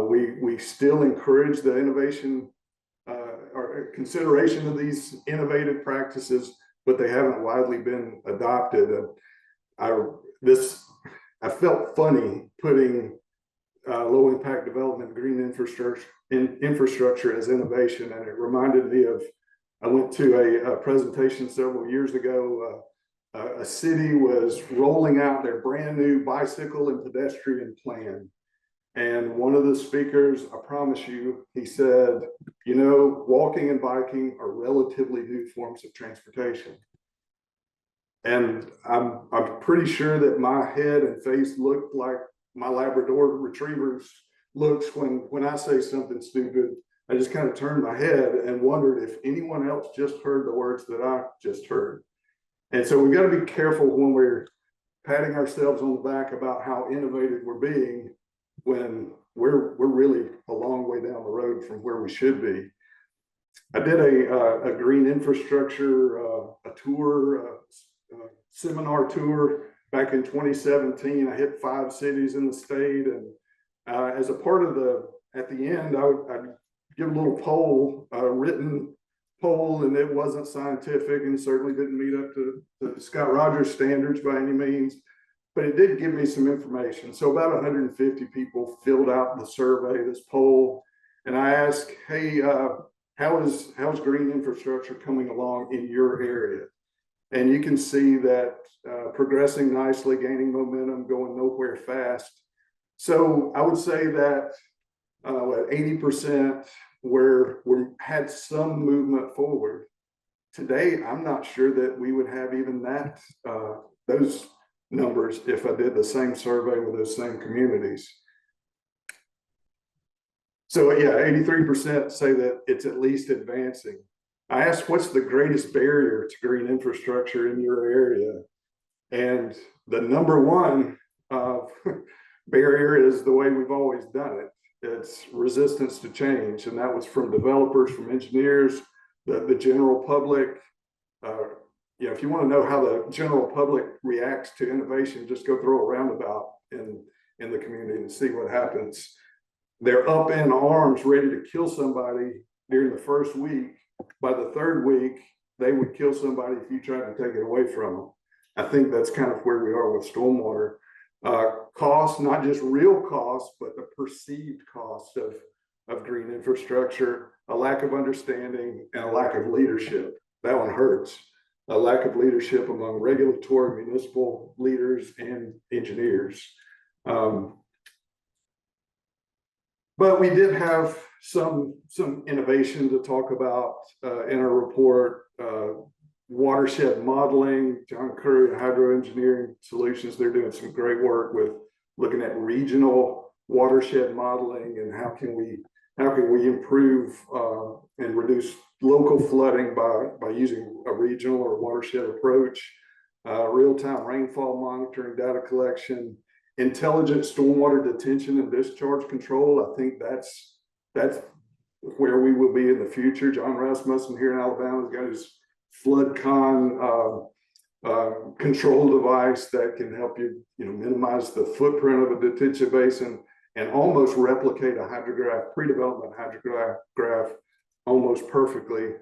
We still encourage the innovation or consideration of these innovative practices, but they haven't widely been adopted. I felt funny putting low impact development, green infrastructure as innovation, and it reminded me of, I went to a presentation several years ago. A city was rolling out their brand new bicycle and pedestrian plan. And one of the speakers, I promise you, he said, you know, walking and biking are relatively new forms of transportation. And I'm pretty sure that my head and face looked like my Labrador retriever's looks when I say something stupid. I just kind of turned my head and wondered if anyone else just heard the words that I just heard. And so we've got to be careful when we're patting ourselves on the back about how innovative we're being when we're really a long way down the road from where we should be. I did a green infrastructure a tour, seminar tour back in 2017. I hit 5 cities in the state, and as a part of at the end, I'd give a little poll, written poll, and it wasn't scientific and certainly didn't meet up to Scott Rogers standards by any means, but it did give me some information. So about 150 people filled out the survey, this poll, and I asked, hey, how's green infrastructure coming along in your area? And you can see that progressing nicely, gaining momentum, going nowhere fast. So I would say that 80% where we had some movement forward. Today, I'm not sure that we would have even that those numbers if I did the same survey with those same communities. So yeah, 83% say that it's at least advancing. I asked, what's the greatest barrier to green infrastructure in your area? And the number one barrier is the way we've always done it. It's resistance to change. And that was from developers, from engineers, the general public. You know, if you want to know how the general public reacts to innovation, just go throw a roundabout in the community and see what happens. They're up in arms, ready to kill somebody during the first week. By the third week, they would kill somebody if you tried to take it away from them. I think that's kind of where we are with stormwater. Cost, not just real costs, but the perceived cost of green infrastructure, a lack of understanding, and a lack of leadership. That one hurts. A lack of leadership among regulatory, municipal leaders, and engineers. But we did have some innovation to talk about in our report. Watershed modeling, John Curry and Hydro Engineering Solutions, they're doing some great work with looking at regional watershed modeling and how can we improve and reduce local flooding by using a regional or watershed approach, real-time rainfall monitoring, data collection, intelligent stormwater detention and discharge control. I think that's where we will be in the future. John Rasmussen here in Alabama has got his FloodCon control device that can help you minimize the footprint of a detention basin and almost replicate a hydrograph, pre-development hydrograph almost perfectly.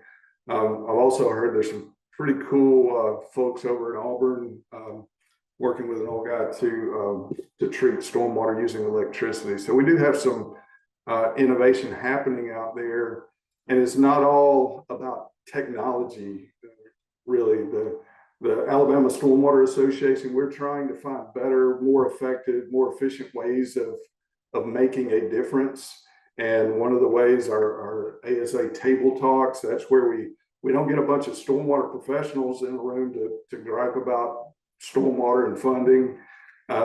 I've also heard there's some pretty cool folks over in Auburn working with an old guy to treat stormwater using electricity. So we do have some innovation happening out there, and it's not all about technology. Really, the Alabama Stormwater Association, we're trying to find better, more effective, more efficient ways of making a difference. And one of the ways are ASA table talks. That's where we don't get a bunch of stormwater professionals in a room to gripe about stormwater and funding.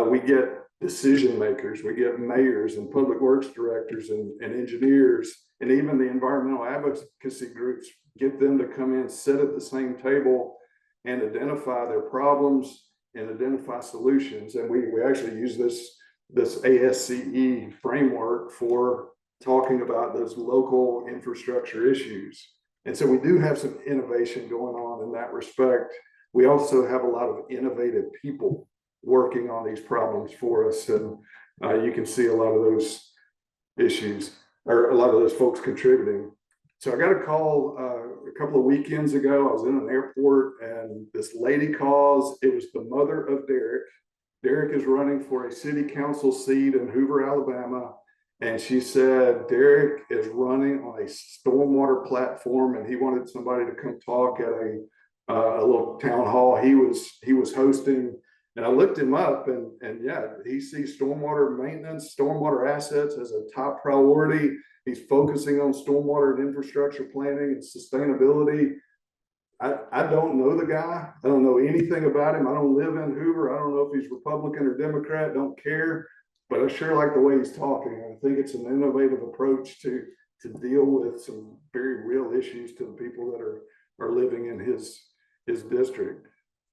We get decision makers. We get mayors and public works directors and engineers, and even the environmental advocacy groups, get them to come in, sit at the same table and identify their problems and identify solutions. And we actually use this ASCE framework for talking about those local infrastructure issues. And so we do have some innovation going on in that respect. We also have a lot of innovative people working on these problems for us. And you can see a lot of those issues, or a lot of those folks contributing. So I got a call a couple of weekends ago. I was in an airport and this lady calls. It was the mother of Derek. Derek is running for a city council seat in Hoover, Alabama. And she said, Derek is running on a stormwater platform and he wanted somebody to come talk at a little town hall he was hosting. And I looked him up and yeah, he sees stormwater maintenance, stormwater assets as a top priority. He's focusing on stormwater and infrastructure planning and sustainability. I don't know the guy. I don't know anything about him. I don't live in Hoover. I don't know if he's Republican or Democrat, don't care, but I sure like the way he's talking. I think it's an innovative approach to deal with some very real issues to the people that are living in his district.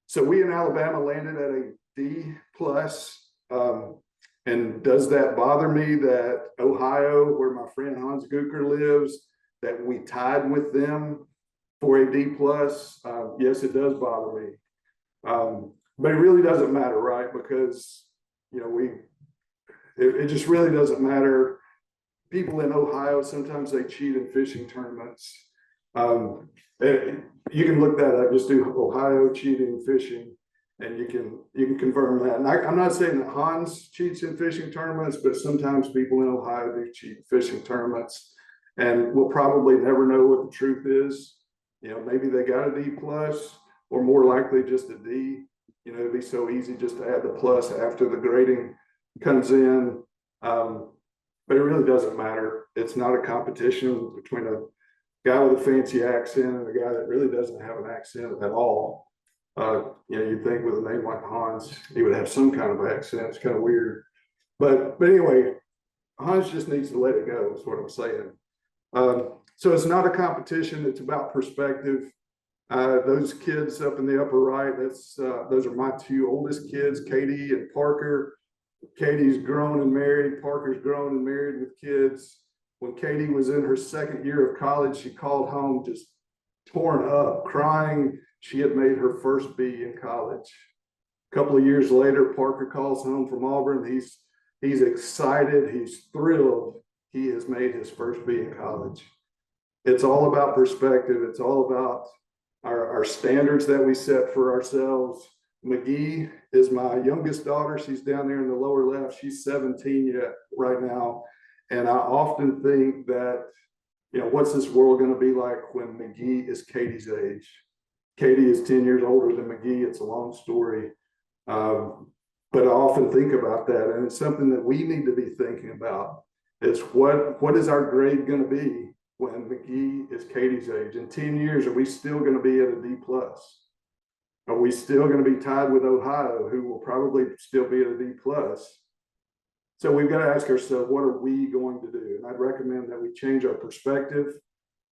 So we in Alabama landed at a D plus. And does that bother me that Ohio, where my friend Hans Gucker lives, that we tied with them for a D plus? Yes, it does bother me. But it really doesn't matter, right? Because, you know, it just really doesn't matter. People in Ohio, sometimes they cheat in fishing tournaments. You can look that up, just do Ohio cheating fishing, and you can confirm that. And I'm not saying that Hans cheats in fishing tournaments, but sometimes people in Ohio do cheat in fishing tournaments, and we'll probably never know what the truth is. You know, maybe they got a D plus, or more likely just a D. You know, it'd be so easy just to add the plus after the grading comes in. But it really doesn't matter. It's not a competition between a guy with a fancy accent and a guy that really doesn't have an accent at all. You know, you'd think with a name like Hans, he would have some kind of accent. It's kind of weird. But anyway, Hans just needs to let it go, is what I'm saying. So it's not a competition. It's about perspective. Those kids up in the upper right, those are my two oldest kids, Katie and Parker. Katie's grown and married. Parker's grown and married with kids. When Katie was in her second year of college, she called home just torn up, crying. She had made her first B in college. A couple of years later, Parker calls home from Auburn. He's excited. He's thrilled. He has made his first B in college. It's all about perspective. It's all about our standards that we set for ourselves. McGee is my youngest daughter. She's down there in the lower left. She's 17 yet right now. And I often think that, you know, what's this world going to be like when McGee is Katie's age? Katie is 10 years older than McGee. It's a long story. But I often think about that. And it's something that we need to be thinking about is what is our grade going to be when McGee is Katie's age? In 10 years, are we still going to be at a D plus? Are we still going to be tied with Ohio, who will probably still be at a D plus? So we've got to ask ourselves, what are we going to do? And I'd recommend that we change our perspective.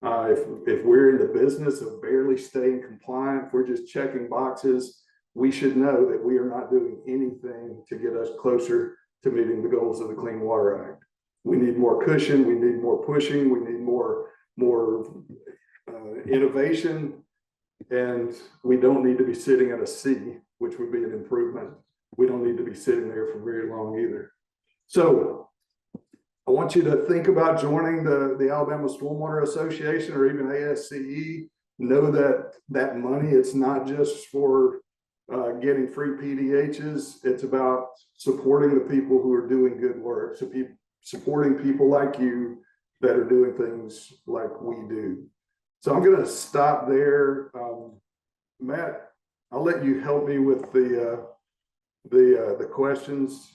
If we're in the business of barely staying compliant, if we're just checking boxes, we should know that we are not doing anything to get us closer to meeting the goals of the Clean Water Act. We need more cushion. We need more pushing. We need more innovation. And we don't need to be sitting at a C, which would be an improvement. We don't need to be sitting there for very long either. So I want you to think about joining the Alabama Stormwater Association or even ASCE. Know that money, it's not just for getting free PDHs. It's about supporting the people who are doing good work. So supporting people like you that are doing things like we do. So I'm going to stop there. Matt, I'll let you help me with the questions.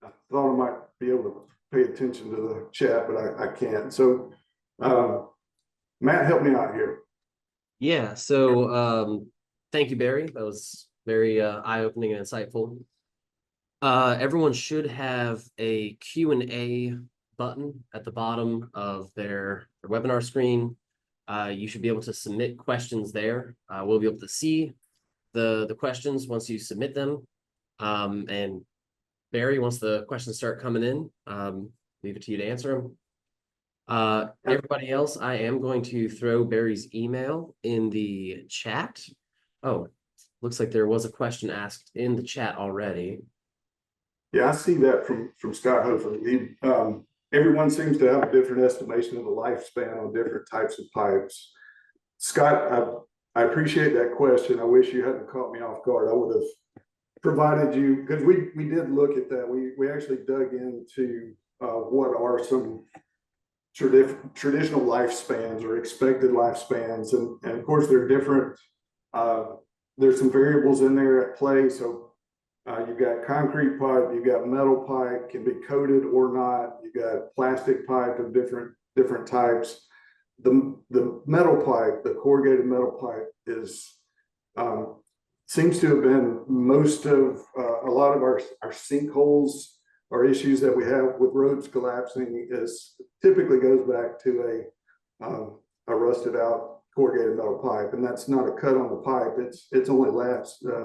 I thought I might be able to pay attention to the chat, but I can't. So Matt, help me out here. Yeah, so thank you, Barry. That was very eye-opening and insightful. Everyone should have a Q&A button at the bottom of their webinar screen. You should be able to submit questions there. We'll be able to see the questions once you submit them. And Barry, once the questions start coming in, leave it to you to answer them. Everybody else, I am going to throw Barry's email in the chat. Oh, looks like there was a question asked in the chat already. Yeah, I see that from Scott Hofer. Everyone seems to have a different estimation of the lifespan on different types of pipes. Scott, I appreciate that question. I wish you hadn't caught me off guard. I would have provided you, because we did look at that. We actually dug into what are some traditional lifespans or expected lifespans, and of course they're different. There's some variables in there at play. So you've got concrete pipe, you've got metal pipe, can be coated or not. You've got plastic pipe of different types. The metal pipe, the corrugated metal pipe, is seems to have been most of a lot of our sinkholes or issues that we have with roads collapsing is typically goes back to a rusted out corrugated metal pipe, and that's not a cut on the pipe. It's only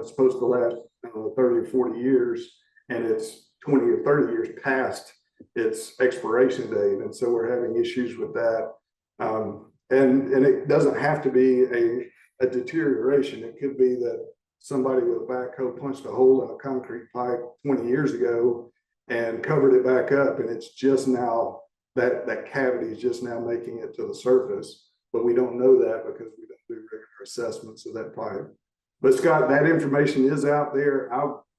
supposed to last 30 or 40 years, and it's 20 or 30 years past its expiration date, and so we're having issues with that. And it doesn't have to be a deterioration. It could be that somebody with a backhoe punched a hole in a concrete pipe 20 years ago and covered it back up, and it's just now that cavity is just now making it to the surface. But we don't know that because we don't do regular assessments of that pipe. But Scott, that information is out there.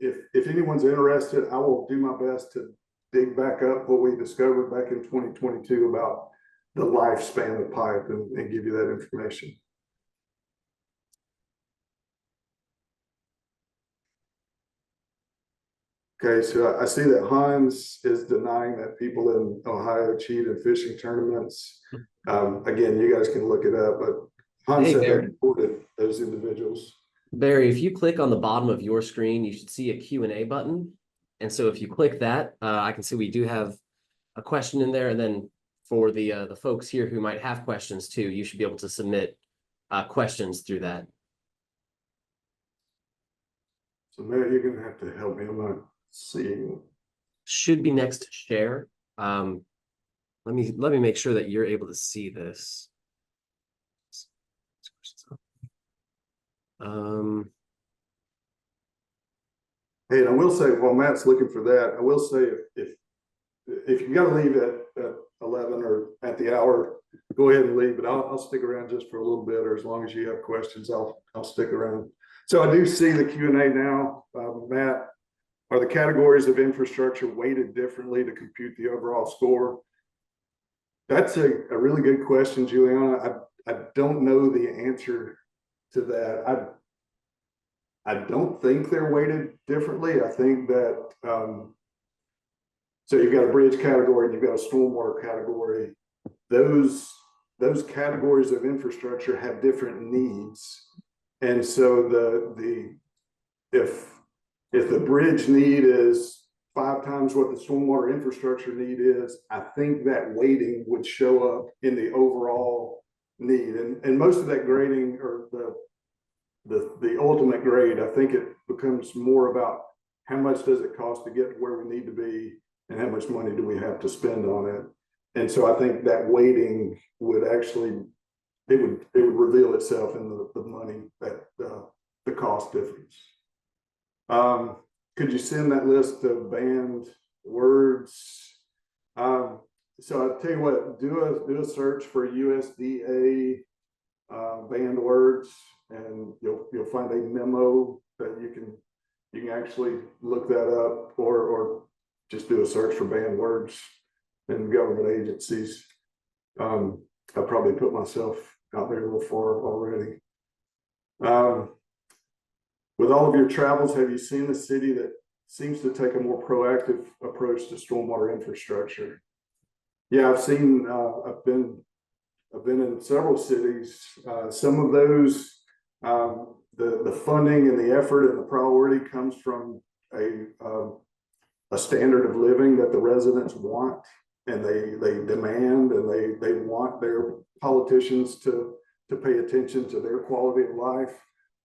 If anyone's interested, I will do my best to dig back up what we discovered back in 2022 about the lifespan of pipe and give you that information. Okay, so I see that Hans is denying that people in Ohio cheat in fishing tournaments. Again, you guys can look it up, but Hans said they reported those individuals. Barry, if you click on the bottom of your screen, you should see a Q&A button. And so if you click that, I can see we do have a question in there. And then for the folks here who might have questions too, you should be able to submit questions through that. So Mary, you're gonna have to help me. I'm not seeing. Should be next to share. Let me make sure that you're able to see this. Hey, and I will say, while Matt's looking for that, I will say if you got to leave at 11 or at the hour, go ahead and leave. But I'll stick around just for a little bit, or as long as you have questions, I'll stick around. So I do see the Q&A now. Matt, are the categories of infrastructure weighted differently to compute the overall score? That's a really good question, Juliana. I don't know the answer to that. I don't think they're weighted differently. I think that so you've got a bridge category and you've got a stormwater category. Those categories of infrastructure have different needs, and so if the bridge need is 5 times what the stormwater infrastructure need is, I think that weighting would show up in the overall need, and most of that grading, or the ultimate grade, I think it becomes more about how much does it cost to get to where we need to be and how much money do we have to spend on it. And so I think that weighting would actually, it would reveal itself in the money, that the cost difference. Could you send that list of banned words? So I'll tell you what, do a search for USDA banned words, and you'll find a memo that you can actually look that up, or just do a search for banned words in government agencies. I probably put myself out there a little far already. With all of your travels, have you seen a city that seems to take a more proactive approach to stormwater infrastructure? Yeah, I've been in several cities. Some of those, the funding and the effort and the priority comes from a a standard of living that the residents want, and they demand, and they want their politicians to pay attention to their quality of life.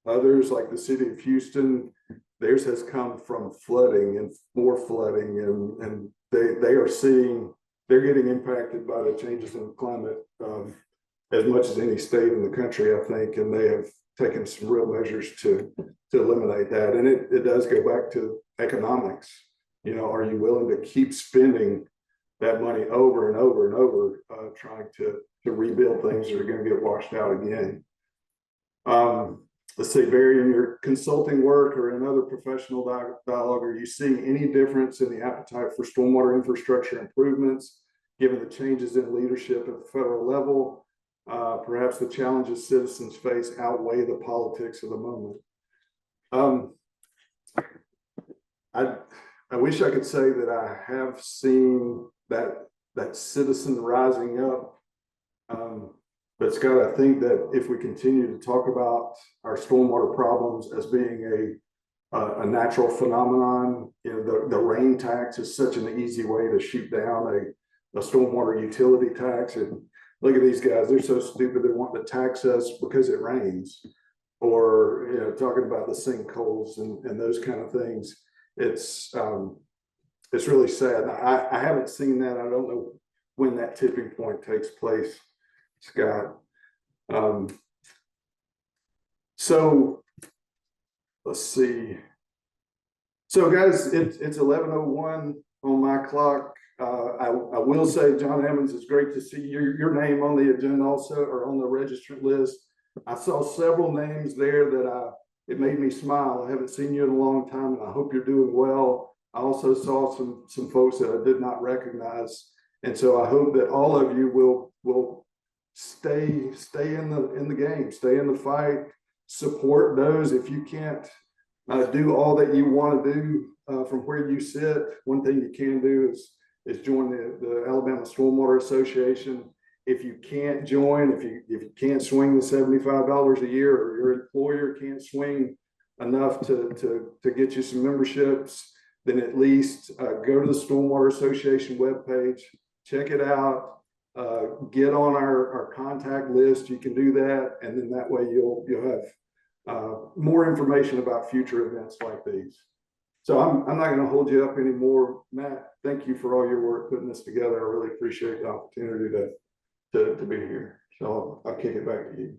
Others, like the city of Houston, theirs has come from flooding and more flooding, and they are seeing, they're getting impacted by the changes in the climate as much as any state in the country, I think, and they have taken some real measures to eliminate that. And it does go back to economics. You know, are you willing to keep spending that money over and over and over, trying to rebuild things that are going to get washed out again? Let's say, Barry, in your consulting work or in other professional dialogue, are you seeing any difference in the appetite for stormwater infrastructure improvements, given the changes in leadership at the federal level? Perhaps the challenges citizens face outweigh the politics of the moment. I wish I could say that I have seen that citizen rising up. But Scott, I think that if we continue to talk about our stormwater problems as being a natural phenomenon, you know, the rain tax is such an easy way to shoot down a stormwater utility tax. And look at these guys, they're so stupid, they want to tax us because it rains, or, you know, talking about the sinkholes and those kind of things. It's really sad. I haven't seen that. I don't know when that tipping point takes place, Scott. So let's see. So guys, it's 11:01 on my clock. I will say, John Emmons, it's great to see your name on the agenda also, or on the registrant list. I saw several names there that it made me smile. I haven't seen you in a long time, and I hope you're doing well. I also saw some folks that I did not recognize, and so I hope that all of you will stay in the game, stay in the fight, support those. If you can't do all that you want to do from where you sit, one thing you can do is join the Alabama Stormwater Association. If you can't join, if you can't swing the $75 a year, or your employer can't swing enough to get you some memberships, then at least go to the Stormwater Association webpage, check it out, get on our contact list. You can do that, and then that way you'll have more information about future events like these. So I'm not going to hold you up anymore. Matt, thank you for all your work putting this together. I really appreciate the opportunity to be here. So I'll kick it back to you.